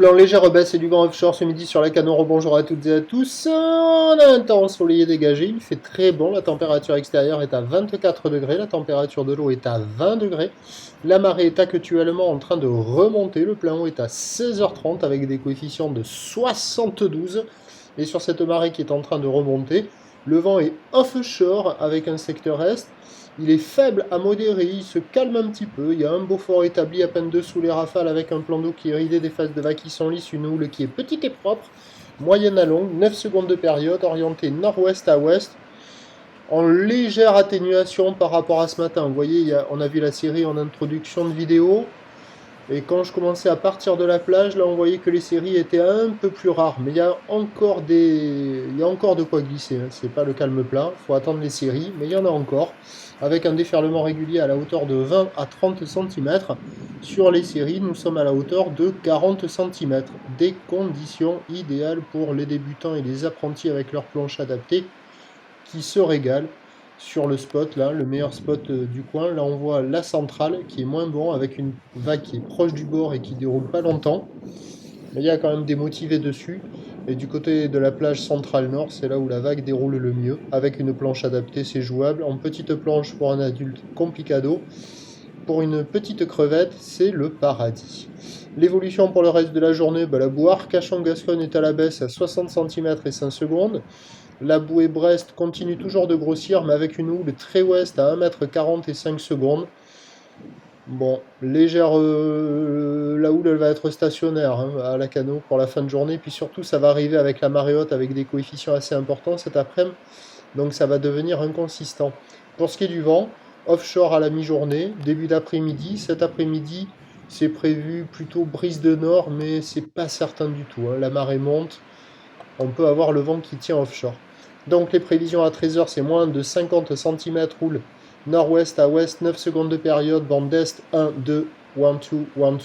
houle en légère baisse et du vent offshore ce midi sur la Canon. Rebonjour à toutes et à tous. On a un temps ensoleillé dégagé, il fait très bon. La température extérieure est à 24 degrés, la température de l'eau est à 20 degrés. La marée est actuellement en train de remonter. Le plein eau est à 16h30 avec des coefficients de 72. Et sur cette marée qui est en train de remonter, le vent est offshore avec un secteur est. Il est faible à modéré, il se calme un petit peu. Il y a un Beaufort établi à peine dessous les rafales avec un plan d'eau qui est ridé, des phases de vagues qui sont lisses, une houle qui est petite et propre, moyenne à longue, 9 secondes de période, orientée nord-ouest à ouest, en légère atténuation par rapport à ce matin. Vous voyez, on a vu la série en introduction de vidéo. Et quand je commençais à partir de la plage, là on voyait que les séries étaient un peu plus rares. Mais il y a encore de quoi glisser. Hein. C'est pas le calme plat. Il faut attendre les séries, mais il y en a encore. Avec un déferlement régulier à la hauteur de 20 à 30 cm. Sur les séries, nous sommes à la hauteur de 40 cm. Des conditions idéales pour les débutants et les apprentis avec leur planche adaptée qui se régalent. Sur le spot, là, le meilleur spot du coin, là on voit la centrale qui est moins bon avec une vague qui est proche du bord et qui déroule pas longtemps. Mais il y a quand même des motivés dessus. Et du côté de la plage centrale nord, c'est là où la vague déroule le mieux. Avec une planche adaptée, c'est jouable. En petite planche pour un adulte, complicado. Pour une petite crevette, c'est le paradis. L'évolution pour le reste de la journée, la bouée Arcachon-Gascogne est à la baisse à 60 cm et 5 secondes. La bouée Brest continue toujours de grossir, mais avec une houle très ouest à 1,40 m et 5 secondes. Bon, légère, la houle elle va être stationnaire hein, à la Cano pour la fin de journée. Puis surtout, ça va arriver avec la marée haute avec des coefficients assez importants cet après-midi. Donc ça va devenir inconsistant. Pour ce qui est du vent, offshore à la mi-journée, début d'après-midi. Cet après-midi, c'est prévu plutôt brise de nord, mais c'est pas certain du tout. Hein. La marée monte, on peut avoir le vent qui tient offshore. Donc les prévisions à 13h, c'est moins de 50 cm, houle nord-ouest à ouest, 9 secondes de période, vent d'est 1, 2, 1, 2, 1, 2.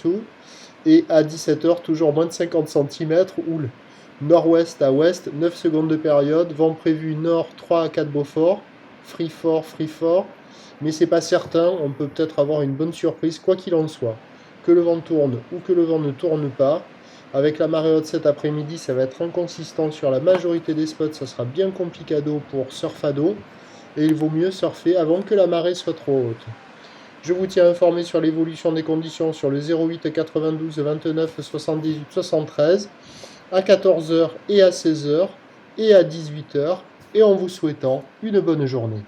Et à 17h, toujours moins de 50 cm, houle nord-ouest à ouest, 9 secondes de période, vent prévu nord 3 à 4 Beaufort, free fort, mais c'est pas certain, on peut peut-être avoir une bonne surprise, quoi qu'il en soit. Que le vent tourne ou que le vent ne tourne pas, avec la marée haute cet après-midi, ça va être inconsistant sur la majorité des spots, ça sera bien complicado pour surfado, et il vaut mieux surfer avant que la marée soit trop haute. Je vous tiens informé sur l'évolution des conditions sur le 08 92 29 78 73 à 14h et à 16h et à 18h, et en vous souhaitant une bonne journée.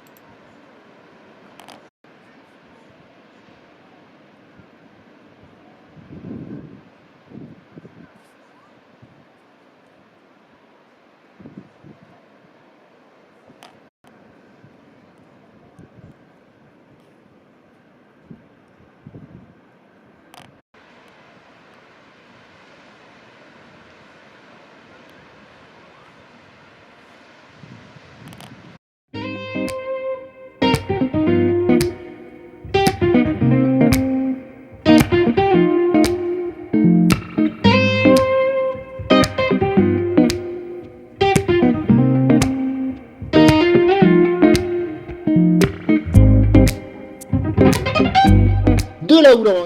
De la houle